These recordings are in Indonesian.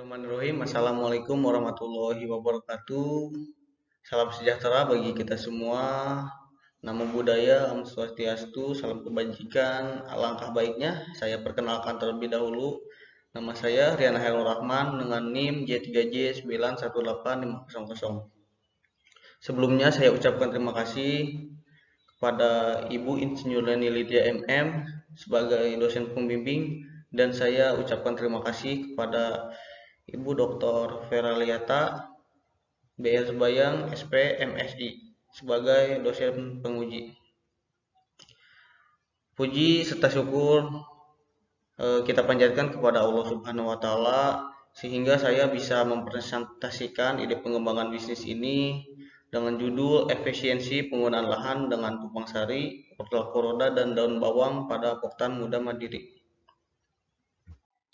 Bismillahirrahmanirrahim. Assalamualaikum warahmatullahi wabarakatuh. Salam sejahtera bagi kita semua. Namo Buddhaya, Om Swastiastu, salam kebajikan. Alangkah baiknya saya perkenalkan terlebih dahulu. Nama saya Rian Hairul Rahman dengan NIM J3J9185000. Sebelumnya saya ucapkan terima kasih kepada Ibu Insinyur Leni Lydia MM sebagai dosen pembimbing, dan saya ucapkan terima kasih kepada Ibu Dr. Vera Liata, BR Sebayang, SP, MSI sebagai dosen penguji. Puji serta syukur kita panjatkan kepada Allah Subhanahu wa taala sehingga saya bisa mempresentasikan ide pengembangan bisnis ini dengan judul efisiensi penggunaan lahan dengan tupang sari, wortel koroda, dan daun bawang pada Poktan Muda Mandiri.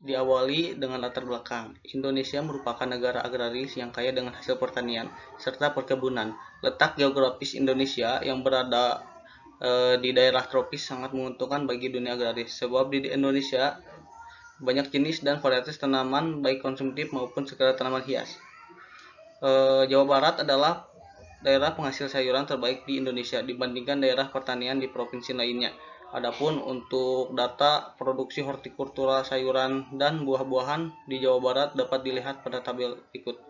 Diawali dengan latar belakang. Indonesia merupakan negara agraris yang kaya dengan hasil pertanian serta perkebunan. Letak geografis Indonesia yang berada di daerah tropis sangat menguntungkan bagi dunia agraris, sebab di Indonesia banyak jenis dan varietas tanaman baik konsumtif maupun sekedar tanaman hias. Jawa Barat adalah daerah penghasil sayuran terbaik di Indonesia dibandingkan daerah pertanian di provinsi lainnya. Adapun untuk data produksi hortikultura sayuran dan buah-buahan di Jawa Barat dapat dilihat pada tabel berikut.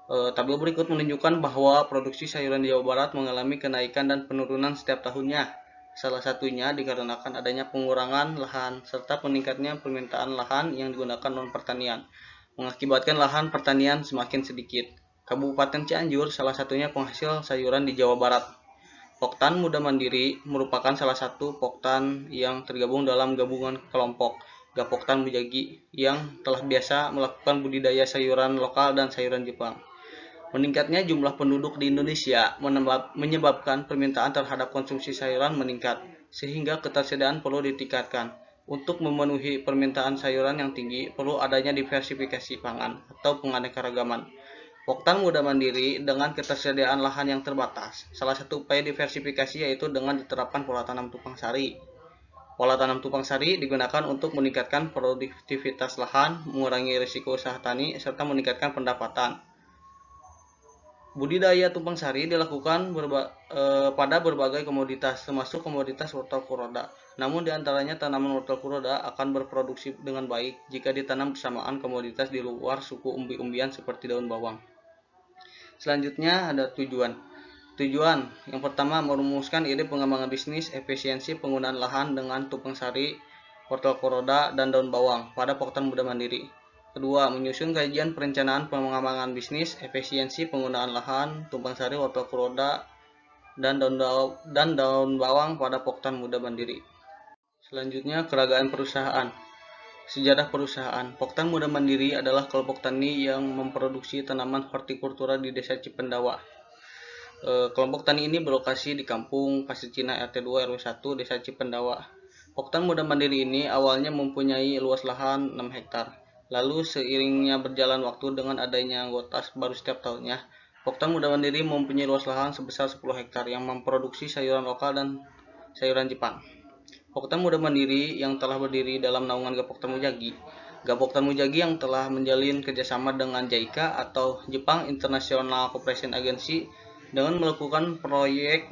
Tabel berikut menunjukkan bahwa produksi sayuran di Jawa Barat mengalami kenaikan dan penurunan setiap tahunnya. Salah satunya dikarenakan adanya pengurangan lahan serta meningkatnya permintaan lahan yang digunakan non-pertanian, mengakibatkan lahan pertanian semakin sedikit. Kabupaten Cianjur salah satunya penghasil sayuran di Jawa Barat. Poktan Muda Mandiri merupakan salah satu poktan yang tergabung dalam gabungan kelompok Gapoktan Mujagi yang telah biasa melakukan budidaya sayuran lokal dan sayuran Jepang. Meningkatnya jumlah penduduk di Indonesia menyebabkan permintaan terhadap konsumsi sayuran meningkat, sehingga ketersediaan perlu ditingkatkan. Untuk memenuhi permintaan sayuran yang tinggi, perlu adanya diversifikasi pangan atau penganekaragaman. Poktan Muda Mandiri dengan ketersediaan lahan yang terbatas. Salah satu upaya diversifikasi yaitu dengan diterapkan pola tanam tupang sari. Pola tanam tupang sari digunakan untuk meningkatkan produktivitas lahan, mengurangi risiko usaha tani, serta meningkatkan pendapatan. Budidaya tumpang sari dilakukan pada berbagai komoditas, termasuk komoditas wortel kuroda. Namun diantaranya tanaman wortel kuroda akan berproduksi dengan baik jika ditanam bersamaan komoditas di luar suku umbi-umbian seperti daun bawang. Selanjutnya ada tujuan. Tujuan yang pertama merumuskan ide pengembangan bisnis efisiensi penggunaan lahan dengan tumpang sari, wortel kuroda, dan daun bawang pada Poktan Muda Mandiri. Kedua, menyusun kajian perencanaan pengembangan bisnis efisiensi penggunaan lahan, tumpang sari, wortel kuroda, dan daun bawang pada Poktan Muda Mandiri. Selanjutnya, keragaman perusahaan. Sejarah perusahaan. Poktan Muda Mandiri adalah kelompok tani yang memproduksi tanaman hortikultura di Desa Cipendawa. Kelompok tani ini berlokasi di Kampung Pasir Cina RT 2 RW 1 Desa Cipendawa. Poktan Muda Mandiri ini awalnya mempunyai luas lahan 6 hektar. Lalu seiringnya berjalan waktu dengan adanya anggota baru setiap tahunnya, Poktan Muda Mandiri mempunyai luas lahan sebesar 10 hektar yang memproduksi sayuran lokal dan sayuran Jepang. Poktan Muda Mandiri yang telah berdiri dalam naungan Gapoktan Mujagi. Gapoktan Mujagi yang telah menjalin kerjasama dengan JICA atau Jepang International Cooperation Agency dengan melakukan proyek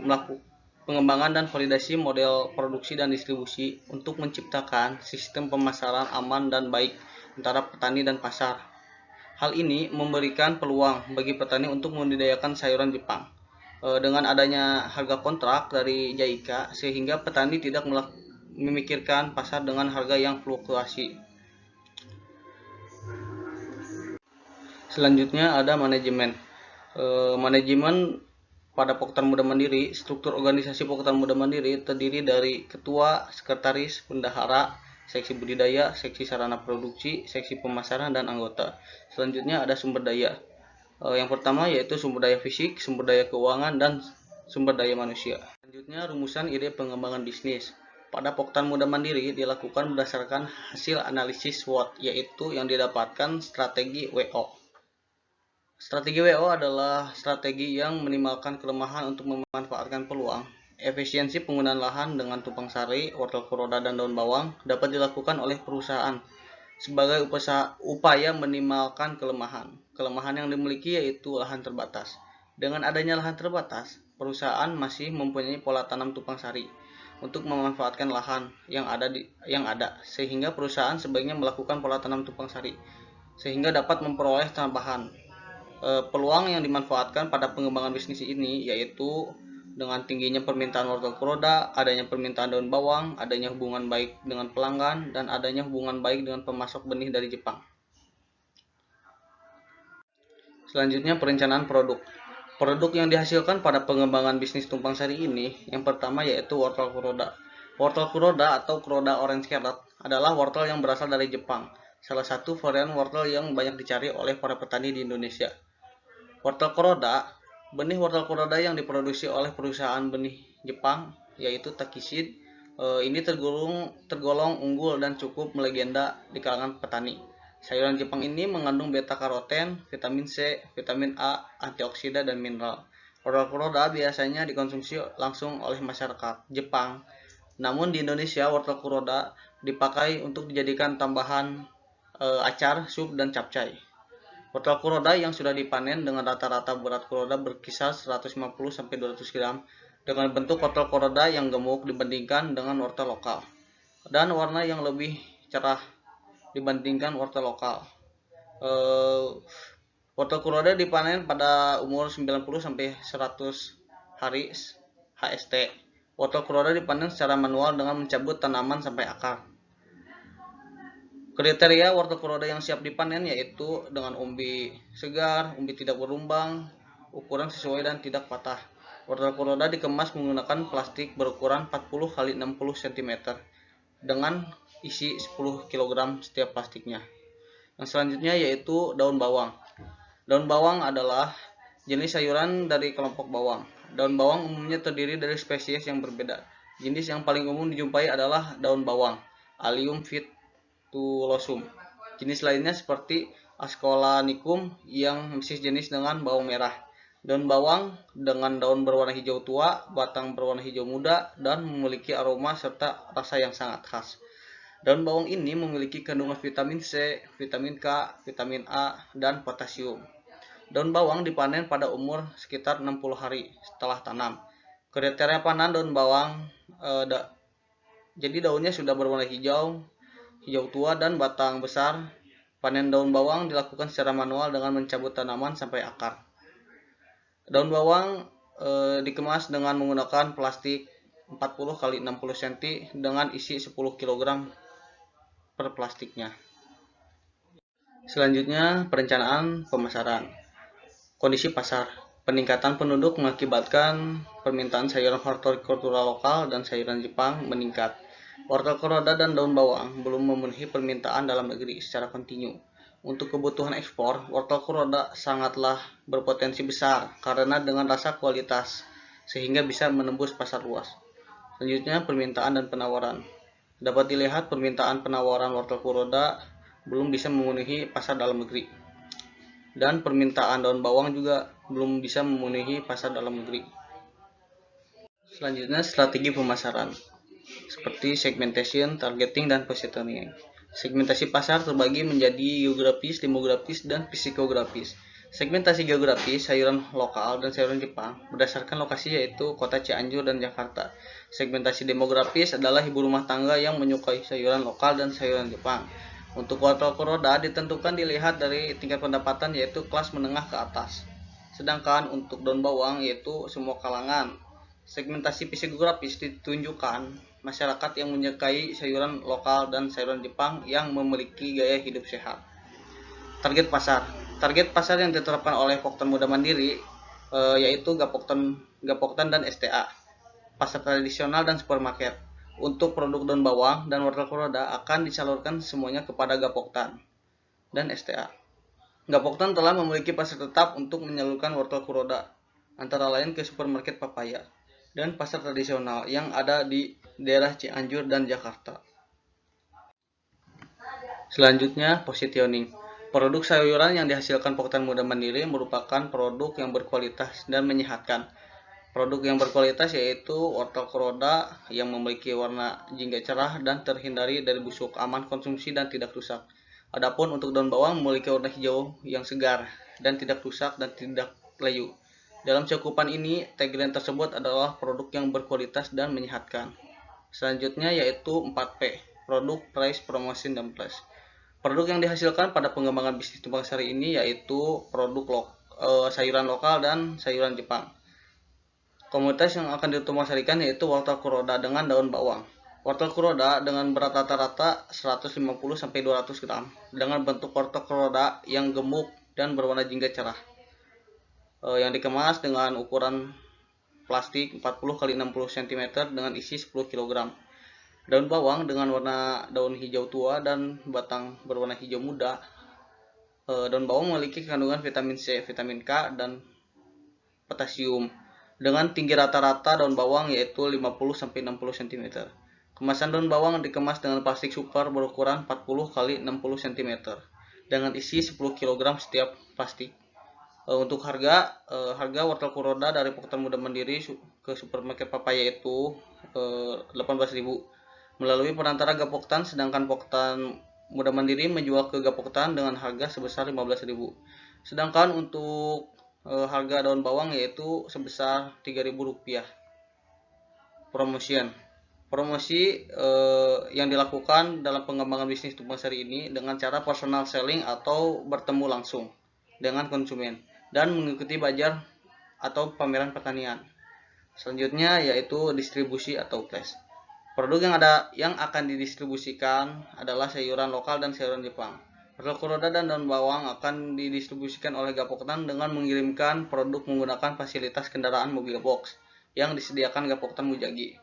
pengembangan dan validasi model produksi dan distribusi untuk menciptakan sistem pemasaran aman dan baik antara petani dan pasar. Hal ini memberikan peluang bagi petani untuk membudidayakan sayuran Jepang. Dengan adanya harga kontrak dari JICA, sehingga petani tidak memikirkan pasar dengan harga yang fluktuasi. Selanjutnya ada manajemen. Manajemen pada Poktan Muda Mandiri, struktur organisasi Poktan Muda Mandiri terdiri dari ketua, sekretaris, bendahara, seksi budidaya, seksi sarana produksi, seksi pemasaran, dan anggota. Selanjutnya ada sumber daya. Yang pertama yaitu sumber daya fisik, sumber daya keuangan, dan sumber daya manusia. Selanjutnya rumusan ide pengembangan bisnis. Pada Poktan Muda Mandiri dilakukan berdasarkan hasil analisis SWOT, yaitu yang didapatkan strategi WO. Strategi WO adalah strategi yang minimalkan kelemahan untuk memanfaatkan peluang. Efisiensi penggunaan lahan dengan tumpang sari, wortel kuroda, dan daun bawang dapat dilakukan oleh perusahaan sebagai upaya minimalkan kelemahan. Kelemahan yang dimiliki yaitu lahan terbatas. Dengan adanya lahan terbatas, perusahaan masih mempunyai pola tanam tumpang sari untuk memanfaatkan lahan yang ada, sehingga perusahaan sebaiknya melakukan pola tanam tumpang sari sehingga dapat memperoleh tambahan. Peluang yang dimanfaatkan pada pengembangan bisnis ini yaitu dengan tingginya permintaan wortel kuroda, adanya permintaan daun bawang, adanya hubungan baik dengan pelanggan, dan adanya hubungan baik dengan pemasok benih dari Jepang. Selanjutnya perencanaan produk. Produk yang dihasilkan pada pengembangan bisnis tumpang sari ini, yang pertama yaitu wortel kuroda. Wortel kuroda atau kuroda orange carrot adalah wortel yang berasal dari Jepang, salah satu varian wortel yang banyak dicari oleh para petani di Indonesia. Wortel kuroda, benih wortel kuroda yang diproduksi oleh perusahaan benih Jepang yaitu Takishid, ini tergolong unggul dan cukup melegenda di kalangan petani. Sayuran Jepang ini mengandung beta karoten, vitamin C, vitamin A, antioksida, dan mineral. Wortel kuroda biasanya dikonsumsi langsung oleh masyarakat Jepang. Namun di Indonesia wortel kuroda dipakai untuk dijadikan tambahan acar, sup, dan capcay. Wortel kuroda yang sudah dipanen dengan rata-rata berat kuroda berkisar 150-200 gram dengan bentuk wortel kuroda yang gemuk dibandingkan dengan wortel lokal dan warna yang lebih cerah dibandingkan wortel lokal. Wortel kuroda dipanen pada umur 90-100 hari HST. Wortel kuroda dipanen secara manual dengan mencabut tanaman sampai akar. Kriteria wortel kuroda yang siap dipanen yaitu dengan umbi segar, umbi tidak berumbang, ukuran sesuai dan tidak patah. Wortel kuroda dikemas menggunakan plastik berukuran 40 x 60 cm dengan isi 10 kg setiap plastiknya. Yang selanjutnya yaitu daun bawang. Daun bawang adalah jenis sayuran dari kelompok bawang. Daun bawang umumnya terdiri dari spesies yang berbeda. Jenis yang paling umum dijumpai adalah daun bawang, Allium fitulosum. Jenis lainnya seperti Ascolanicum yang sejenis dengan bawang merah. Daun bawang dengan daun berwarna hijau tua, batang berwarna hijau muda, dan memiliki aroma serta rasa yang sangat khas. Daun bawang ini memiliki kandungan vitamin C, vitamin K, vitamin A, dan potasium. Daun bawang dipanen pada umur sekitar 60 hari setelah tanam. Kriteria panen daun bawang, jadi daunnya sudah berwarna hijau tua dan batang besar. Panen daun bawang dilakukan secara manual dengan mencabut tanaman sampai akar. Daun bawang dikemas dengan menggunakan plastik 40 x 60 cm dengan isi 10 kg per plastiknya. Selanjutnya perencanaan pemasaran. Kondisi pasar. Peningkatan penduduk mengakibatkan permintaan sayuran hortikultura lokal dan sayuran Jepang meningkat. Wortel kuroda dan daun bawang belum memenuhi permintaan dalam negeri secara kontinu. Untuk kebutuhan ekspor, wortel kuroda sangatlah berpotensi besar karena dengan rasa kualitas sehingga bisa menembus pasar luas. Selanjutnya permintaan dan penawaran. Dapat dilihat permintaan penawaran wortel kuroda belum bisa memenuhi pasar dalam negeri. Dan permintaan daun bawang juga belum bisa memenuhi pasar dalam negeri. Selanjutnya strategi pemasaran seperti segmentation, targeting, dan positioning. Segmentasi pasar terbagi menjadi geografis, demografis, dan psikografis. Segmentasi geografis sayuran lokal dan sayuran Jepang berdasarkan lokasi yaitu kota Cianjur dan Jakarta. Segmentasi demografis adalah ibu rumah tangga yang menyukai sayuran lokal dan sayuran Jepang. Untuk wortel kuroda ditentukan dilihat dari tingkat pendapatan yaitu kelas menengah ke atas. Sedangkan untuk daun bawang yaitu semua kalangan. Segmentasi psikografis ditunjukkan masyarakat yang menyukai sayuran lokal dan sayuran Jepang yang memiliki gaya hidup sehat. Target pasar. Target pasar yang ditetapkan oleh Poktan Muda Mandiri yaitu Gapoktan dan STA. Pasar tradisional dan supermarket. Untuk produk daun bawang dan wortel kuroda akan disalurkan semuanya kepada Gapoktan dan STA. Gapoktan telah memiliki pasar tetap untuk menyalurkan wortel kuroda, antara lain ke supermarket Papaya dan pasar tradisional yang ada di daerah Cianjur dan Jakarta. Selanjutnya, positioning. Produk sayuran yang dihasilkan Poktan Muda Mandiri merupakan produk yang berkualitas dan menyehatkan. Produk yang berkualitas yaitu wortel kuroda yang memiliki warna jingga cerah dan terhindari dari busuk, aman konsumsi dan tidak rusak. Adapun untuk daun bawang memiliki warna hijau yang segar dan tidak rusak dan tidak layu. Dalam cakupan ini, tagline tersebut adalah produk yang berkualitas dan menyehatkan. Selanjutnya yaitu 4P, produk, price, promotion, dan plus. Produk yang dihasilkan pada pengembangan bisnis tumpang sari ini yaitu produk sayuran lokal dan sayuran Jepang. Komoditas yang akan ditumpang sarikan yaitu wortel kuroda dengan daun bawang. Wortel kuroda dengan berat rata-rata 150-200 gram dengan bentuk wortel kuroda yang gemuk dan berwarna jingga cerah. Yang dikemas dengan ukuran plastik 40 x 60 cm dengan isi 10 kg. Daun bawang dengan warna daun hijau tua dan batang berwarna hijau muda. Daun bawang memiliki kandungan vitamin C, vitamin K, dan potasium. Dengan tinggi rata-rata daun bawang yaitu 50-60 cm. Kemasan daun bawang dikemas dengan plastik super berukuran 40 x 60 cm dengan isi 10 kg setiap plastik. Untuk harga wortel kuroda dari Poktan Muda Mandiri ke supermarket Papaya itu 18.000 melalui perantara Gapoktan, sedangkan Poktan Muda Mandiri menjual ke Gapoktan dengan harga sebesar 15.000. Sedangkan untuk harga daun bawang yaitu sebesar Rp3.000. Promosi yang dilakukan dalam pengembangan bisnis tumpang sari ini dengan cara personal selling atau bertemu langsung dengan konsumen dan mengikuti bazar atau pameran pertanian. Selanjutnya yaitu distribusi atau flash. Produk yang akan didistribusikan adalah sayuran lokal dan sayuran Jepang. Wortel kuroda dan daun bawang akan didistribusikan oleh Gapoktan dengan mengirimkan produk menggunakan fasilitas kendaraan mobil box yang disediakan Gapoktan Mujagi.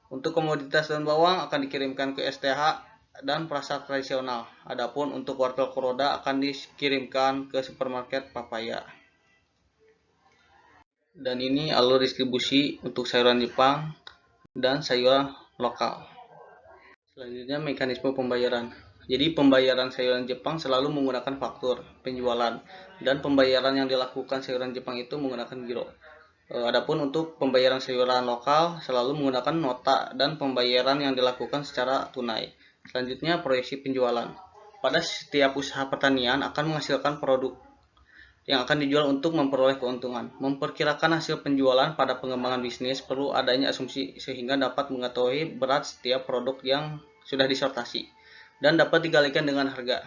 Untuk komoditas daun bawang akan dikirimkan ke STH dan pasar tradisional. Adapun untuk wortel kuroda akan dikirimkan ke supermarket Papaya. Dan ini alur distribusi untuk sayuran Jepang dan sayuran lokal. Selanjutnya mekanisme pembayaran. Jadi pembayaran sayuran Jepang selalu menggunakan faktur penjualan dan pembayaran yang dilakukan sayuran Jepang itu menggunakan giro. Adapun untuk pembayaran sayuran lokal selalu menggunakan nota dan pembayaran yang dilakukan secara tunai. Selanjutnya proyeksi penjualan. Pada setiap usaha pertanian akan menghasilkan produk yang akan dijual untuk memperoleh keuntungan. Memperkirakan hasil penjualan pada pengembangan bisnis perlu adanya asumsi sehingga dapat mengetahui berat setiap produk yang sudah disortasi dan dapat dikalikan dengan harga.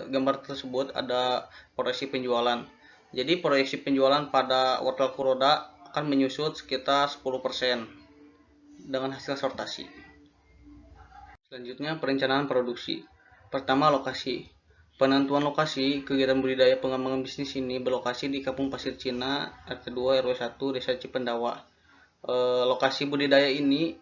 Gambar tersebut ada proyeksi penjualan. Jadi proyeksi penjualan pada wortel kuroda akan menyusut sekitar 10% dengan hasil sortasi. Selanjutnya perencanaan produksi. Pertama, lokasi. Penentuan lokasi kegiatan budidaya pengembangan bisnis ini berlokasi di Kampung Pasir Cina, RT 2 RW 1 Desa Cipendawa. Lokasi budidaya ini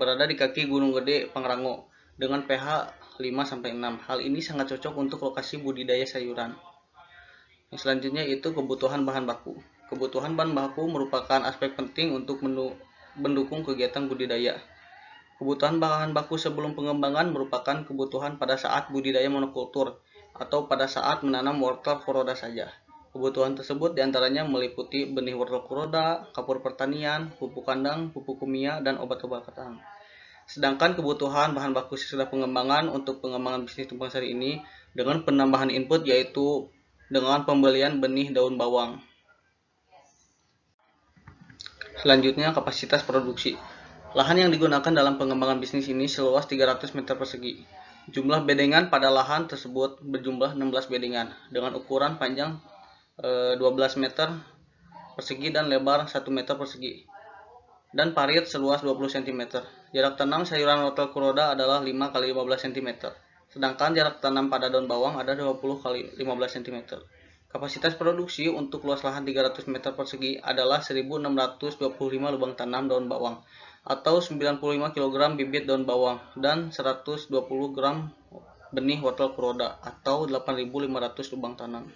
berada di kaki Gunung Gede, Pangrango dengan pH 5-6. Hal ini sangat cocok untuk lokasi budidaya sayuran. Yang selanjutnya itu kebutuhan bahan baku. Kebutuhan bahan baku merupakan aspek penting untuk mendukung kegiatan budidaya. Kebutuhan bahan baku sebelum pengembangan merupakan kebutuhan pada saat budidaya monokultur atau pada saat menanam wortel kuroda saja. Kebutuhan tersebut diantaranya meliputi benih wortel kuroda, kapur pertanian, pupuk kandang, pupuk kimia, dan obat-obatan. Sedangkan kebutuhan bahan baku sesudah pengembangan untuk pengembangan bisnis tumpang sari ini dengan penambahan input yaitu dengan pembelian benih daun bawang. Selanjutnya kapasitas produksi. Lahan yang digunakan dalam pengembangan bisnis ini seluas 300 meter persegi. Jumlah bedengan pada lahan tersebut berjumlah 16 bedengan dengan ukuran panjang 12 meter persegi dan lebar 1 meter persegi. Dan parit seluas 20 cm. Jarak tanam sayuran wortel kuroda adalah 5 x 15 cm. Sedangkan jarak tanam pada daun bawang ada 20 x 15 cm. Kapasitas produksi untuk luas lahan 300 meter persegi adalah 1.625 lubang tanam daun bawang atau 95 kg bibit daun bawang dan 120 gram benih wortel kuroda atau 8.500 lubang tanam.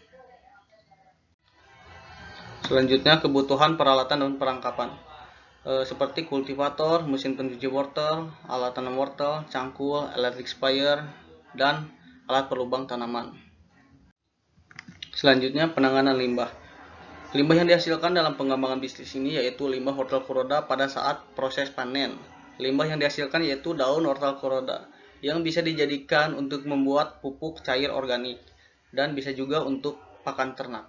Selanjutnya kebutuhan peralatan dan perangkapan. Seperti kultivator, mesin pencuci wortel, alat tanam wortel, cangkul, electric sprayer, dan alat pelubang tanaman. Selanjutnya penanganan limbah. Limbah yang dihasilkan dalam pengembangan bisnis ini yaitu limbah wortel kuroda pada saat proses panen. Limbah yang dihasilkan yaitu daun wortel kuroda yang bisa dijadikan untuk membuat pupuk cair organik dan bisa juga untuk pakan ternak.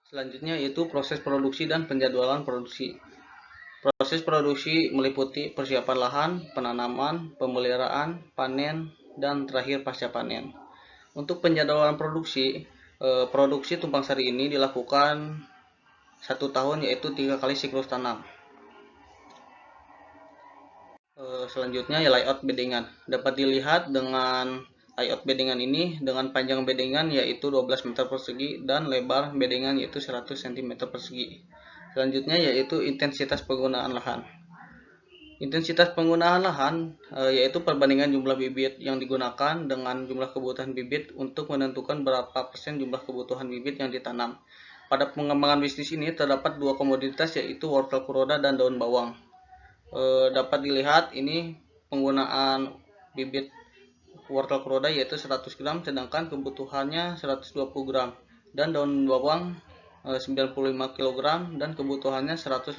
Selanjutnya yaitu proses produksi dan penjadwalan produksi. Proses produksi meliputi persiapan lahan, penanaman, pemeliharaan, panen, dan terakhir pasca panen. Untuk penjadwalan produksi, produksi tumpang sari ini dilakukan 1 tahun yaitu 3 kali siklus tanam. Selanjutnya ya layout bedengan. Dapat dilihat dengan layout bedengan ini dengan panjang bedengan yaitu 12 meter persegi dan lebar bedengan yaitu 100 cm persegi. Selanjutnya yaitu intensitas penggunaan lahan. Intensitas penggunaan lahan yaitu perbandingan jumlah bibit yang digunakan dengan jumlah kebutuhan bibit untuk menentukan berapa persen jumlah kebutuhan bibit yang ditanam. Pada pengembangan bisnis ini terdapat dua komoditas yaitu wortel kuroda dan daun bawang. Dapat dilihat ini penggunaan bibit wortel kuroda yaitu 100 gram sedangkan kebutuhannya 120 gram dan daun bawang 95 kg dan kebutuhannya 150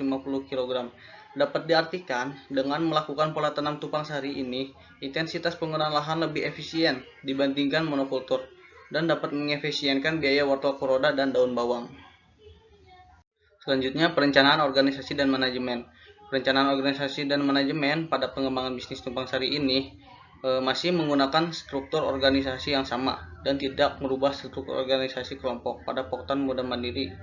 kg. Dapat diartikan dengan melakukan pola tanam tumpang sari ini intensitas penggunaan lahan lebih efisien dibandingkan monokultur dan dapat mengefisienkan biaya wortel kuroda dan daun bawang. Selanjutnya perencanaan organisasi dan manajemen. Perencanaan organisasi dan manajemen pada pengembangan bisnis tumpang sari ini masih menggunakan struktur organisasi yang sama dan tidak merubah struktur organisasi kelompok pada Poktan Muda Mandiri.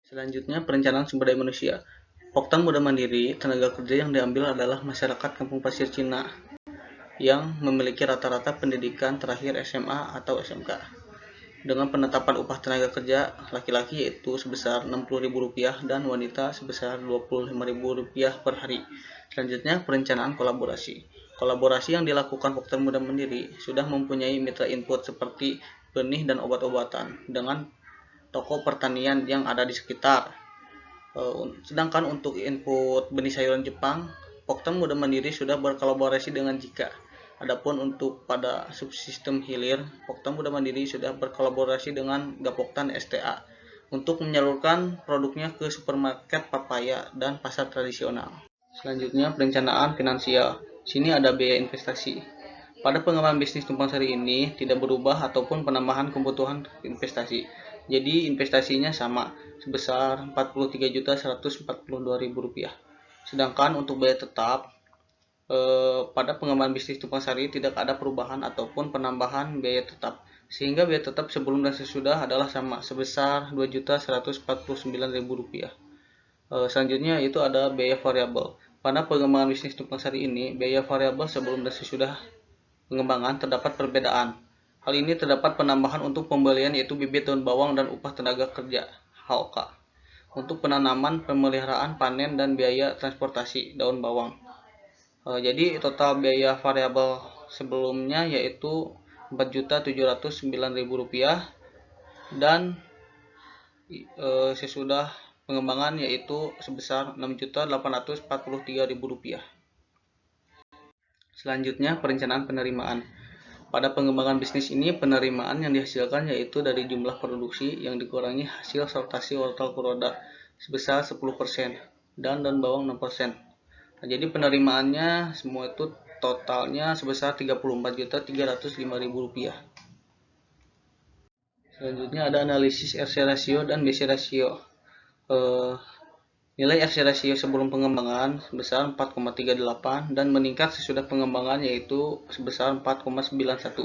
Selanjutnya perencanaan sumber daya manusia. Poktan Muda Mandiri, tenaga kerja yang diambil adalah masyarakat Kampung Pasir Cina yang memiliki rata-rata pendidikan terakhir SMA atau SMK. Dengan penetapan upah tenaga kerja laki-laki yaitu sebesar Rp60.000 dan wanita sebesar Rp25.000 per hari. Selanjutnya perencanaan kolaborasi. Kolaborasi yang dilakukan Poktan Muda Mandiri sudah mempunyai mitra input seperti benih dan obat-obatan dengan toko pertanian yang ada di sekitar. Sedangkan untuk input benih sayuran Jepang, Poktan Muda Mandiri sudah berkolaborasi dengan Jika. Adapun untuk pada subsistem hilir, Poktan Muda Mandiri sudah berkolaborasi dengan Gapoktan STA untuk menyalurkan produknya ke supermarket papaya dan pasar tradisional. Selanjutnya perencanaan finansial. Sini ada biaya investasi. Pada pengembangan bisnis tumpang sari ini tidak berubah ataupun penambahan kebutuhan investasi. Jadi investasinya sama sebesar Rp43.142.000. Sedangkan untuk biaya tetap pada pengembangan bisnis tumpang sari tidak ada perubahan ataupun penambahan biaya tetap, sehingga biaya tetap sebelum dan sesudah adalah sama sebesar Rp2.149.000. Selanjutnya itu ada biaya variabel. Pada pengembangan bisnis tumpang sari ini biaya variabel sebelum dan sesudah pengembangan terdapat perbedaan. Hal ini terdapat penambahan untuk pembelian yaitu bibit daun bawang dan upah tenaga kerja (HOK), untuk penanaman, pemeliharaan, panen, dan biaya transportasi daun bawang. Jadi total biaya variabel sebelumnya yaitu Rp4.709.000 dan sesudah pengembangan yaitu sebesar Rp6.843.000. Selanjutnya perencanaan penerimaan. Pada pengembangan bisnis ini penerimaan yang dihasilkan yaitu dari jumlah produksi yang dikurangi hasil sortasi wortel kuroda sebesar 10% dan daun bawang 6%. Jadi penerimaannya semua itu totalnya sebesar Rp34.305.000. Selanjutnya ada analisis RC ratio dan BC ratio. Nilai RC ratio sebelum pengembangan sebesar 4,38 dan meningkat sesudah pengembangan yaitu sebesar 4,91.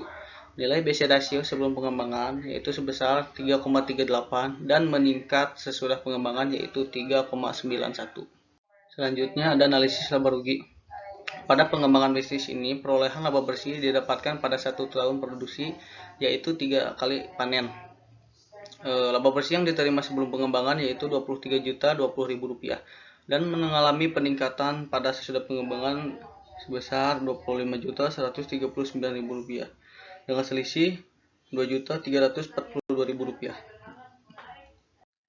Nilai BC ratio sebelum pengembangan yaitu sebesar 3,38 dan meningkat sesudah pengembangan yaitu 3,91. Selanjutnya ada analisis laba rugi. Pada pengembangan bisnis ini, perolehan laba bersih didapatkan pada 1 tahun produksi, yaitu 3 kali panen. Laba bersih yang diterima sebelum pengembangan yaitu Rp23.020.000 dan mengalami peningkatan pada sesudah pengembangan sebesar Rp25.139.000 dengan selisih Rp2.342.000.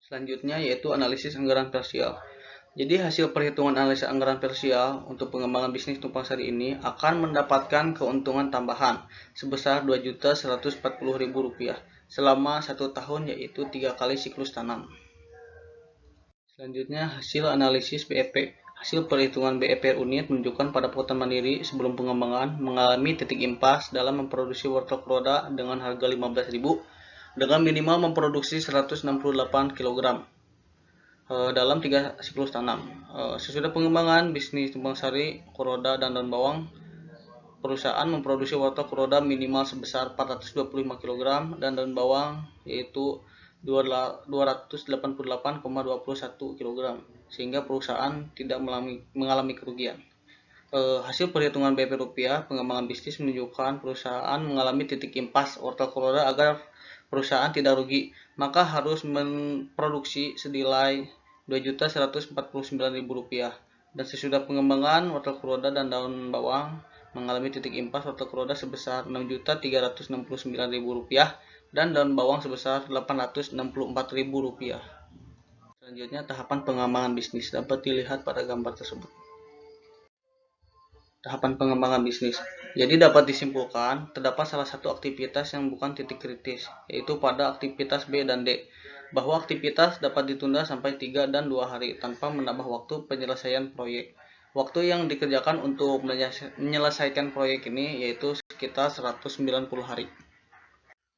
Selanjutnya yaitu analisis anggaran parsial. Jadi hasil perhitungan analisa anggaran parsial untuk pengembangan bisnis tumpang sari ini akan mendapatkan keuntungan tambahan sebesar Rp2.140.000 selama 1 tahun yaitu 3 kali siklus tanam. Selanjutnya hasil analisis BEP. Hasil perhitungan BE per unit menunjukkan pada Potan Mandiri sebelum pengembangan mengalami titik impas dalam memproduksi wortel kuroda dengan harga 15.000 dengan minimal memproduksi 168 kg dalam 3 siklus tanam. Sesudah pengembangan bisnis tumpang sari, kuroda, dan daun bawang, perusahaan memproduksi wortel kuroda minimal sebesar 425 kg dan daun bawang yaitu 288,21 kg, sehingga perusahaan tidak mengalami kerugian. Hasil perhitungan BP rupiah pengembangan bisnis menunjukkan perusahaan mengalami titik impas wortel kuroda. Agar perusahaan tidak rugi, maka harus memproduksi senilai Rp2.149.000, dan sesudah pengembangan wortel kuroda dan daun bawang mengalami titik impas wortel kuroda sebesar Rp6.369.000 dan daun bawang sebesar Rp864.000. Selanjutnya, tahapan pengembangan bisnis dapat dilihat pada gambar tersebut. Tahapan pengembangan bisnis. Jadi dapat disimpulkan, terdapat salah satu aktivitas yang bukan titik kritis, yaitu pada aktivitas B dan D, bahwa aktivitas dapat ditunda sampai 3 dan 2 hari tanpa menambah waktu penyelesaian proyek. Waktu yang dikerjakan untuk menyelesaikan proyek ini yaitu sekitar 190 hari.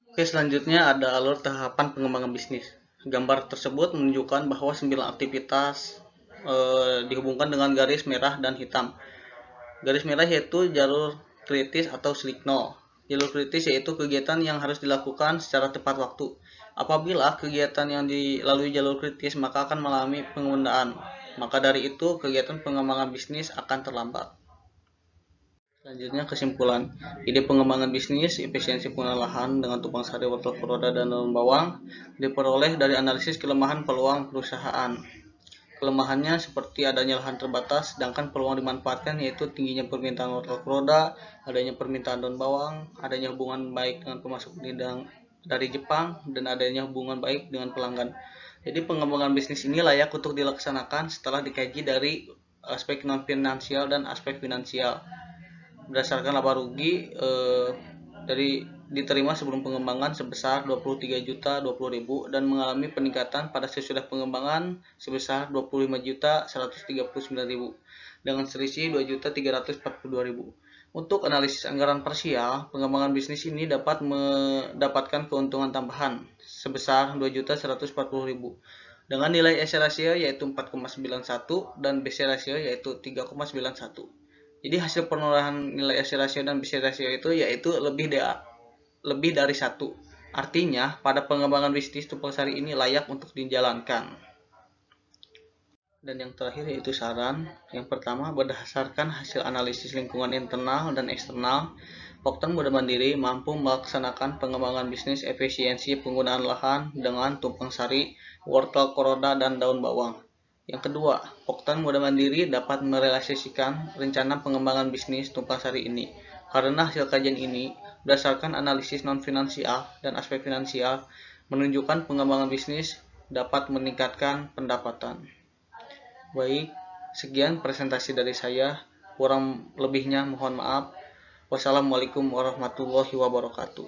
Oke, selanjutnya ada alur tahapan pengembangan bisnis. Gambar tersebut menunjukkan bahwa 9 aktivitas dihubungkan dengan garis merah dan hitam. Garis merah yaitu jalur kritis atau signal. Jalur kritis yaitu kegiatan yang harus dilakukan secara tepat waktu. Apabila kegiatan yang dilalui jalur kritis maka akan mengalami penundaan. Maka dari itu kegiatan pengembangan bisnis akan terlambat. Selanjutnya kesimpulan. Ide pengembangan bisnis efisiensi penggunaan lahan dengan tumpang sari, wortel kuroda, dan daun bawang diperoleh dari analisis kelemahan peluang perusahaan. Kelemahannya seperti adanya lahan terbatas, sedangkan peluang dimanfaatkan yaitu tingginya permintaan wortel kuroda, adanya permintaan daun bawang, adanya hubungan baik dengan pemasok dari Jepang, dan adanya hubungan baik dengan pelanggan. Jadi pengembangan bisnis ini layak untuk dilaksanakan setelah dikaji dari aspek non-finansial dan aspek finansial. Berdasarkan laba rugi dari diterima sebelum pengembangan sebesar Rp23.020.000 dan mengalami peningkatan pada sesudah pengembangan sebesar Rp25.139.000 dengan selisih Rp2.342.000. Untuk analisis anggaran parsial, pengembangan bisnis ini dapat mendapatkan keuntungan tambahan sebesar Rp2.140.000 dengan nilai SC ratio yaitu 4,91 dan BC ratio yaitu 3,91. Jadi hasil penularan nilai SC ratio dan BC ratio itu yaitu lebih dari 1. Artinya, pada pengembangan bisnis tumpang sari ini layak untuk dijalankan. Dan yang terakhir yaitu saran. Yang pertama, berdasarkan hasil analisis lingkungan internal dan eksternal, Poktan Muda Mandiri mampu melaksanakan pengembangan bisnis efisiensi penggunaan lahan dengan tumpang sari, wortel kuroda, dan daun bawang. Yang kedua, Poktan Muda Mandiri dapat merealisasikan rencana pengembangan bisnis tumpang sari ini. Karena hasil kajian ini, berdasarkan analisis non-finansial dan aspek finansial, menunjukkan pengembangan bisnis dapat meningkatkan pendapatan. Baik, sekian presentasi dari saya. Kurang lebihnya mohon maaf. Wassalamualaikum warahmatullahi wabarakatuh.